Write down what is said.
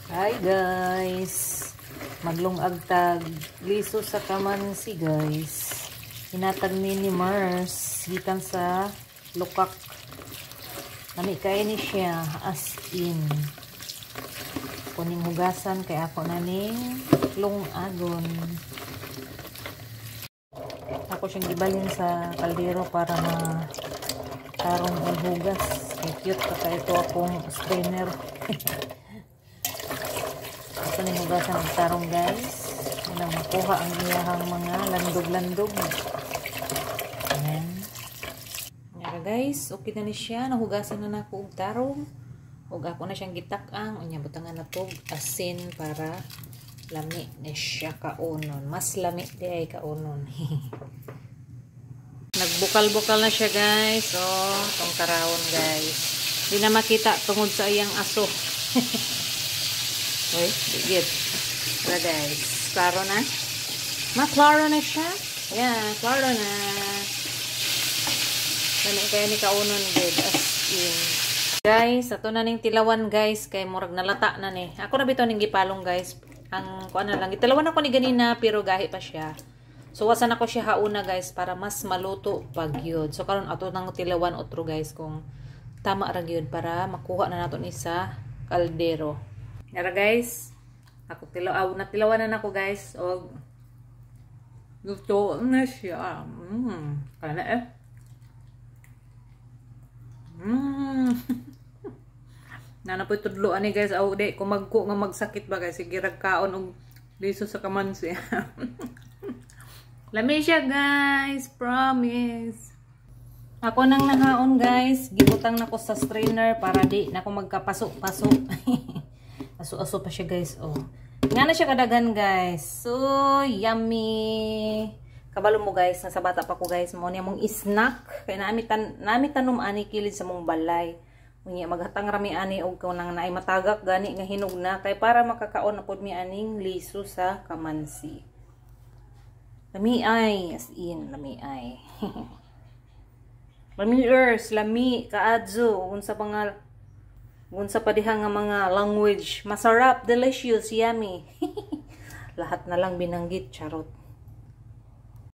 Hi guys, maglungag tag liso sa kamansi guys. Hinatag ni Mars gikan sa lukak. Nami kay ni siya as in. Kuning hugasan kay ako na ning lungagon. Ako siyang gibalin sa kaldero para na tarong ang hugas. Kay cute pa ito akong strainer. Ito na hugasan ang tarong guys. Unang makuha ang iyahang mga landog-landog. Ayan. Ayan guys, okay na ni siya. Nahugasan na ako og tarong. Ug ako na siyang gitak-ang. Unya butangan na to asin para lami na siya kaunon. Mas lami di ay kaunon. Nagbukal-bukal na siya guys. So, itong karawon guys. Di na makita tungod sa iyang aso. Uy, digit. Tara guys. Klaro na? Maklaro na siya? Ayan, klaro na. Dami kaya ni kaunon good. As in. Guys, ato na ning tilawan guys. Kay murag nalata na ni. Ako na bito ning gipalong guys. Ang kuan na lang. Gitilawan ako ni ganina pero gahi pa siya. So, wasan ako siya hauna guys para mas maluto pag yun. So, karon ato nang tilawan otro guys kung tama ra gyud para makuha na nato ni sa kaldero. Yara guys, ako natilawan na ako guys og luto na siya. Kana eh. Nana po tudloan ni guys, aw di ko magko nga magsakit ba guys, sige ragkaon og liso sa kamansi. Lami siya guys, promise. Ako nang nahaon guys, gibutang nako sa strainer para di nako magkapasok-pasok. Aso-aso pa siya guys, oh. Nga na siya kadagan guys. So, yummy. Kabalo mo guys, nasa bata pa ko guys, mo niya mong snack. Kaya nami tanom ani kilid sa mong balay. Unya maghatang rami ani og kanang naay matagak gani nga hinog na kay para makakaon na pod mi aning liso sa kamansi. Lami ay, as in, lami ay. Lami earth, lami kaadzo, unsa pa diha nga mga language. Masarap, delicious, yummy. Lahat na lang binanggit, charot.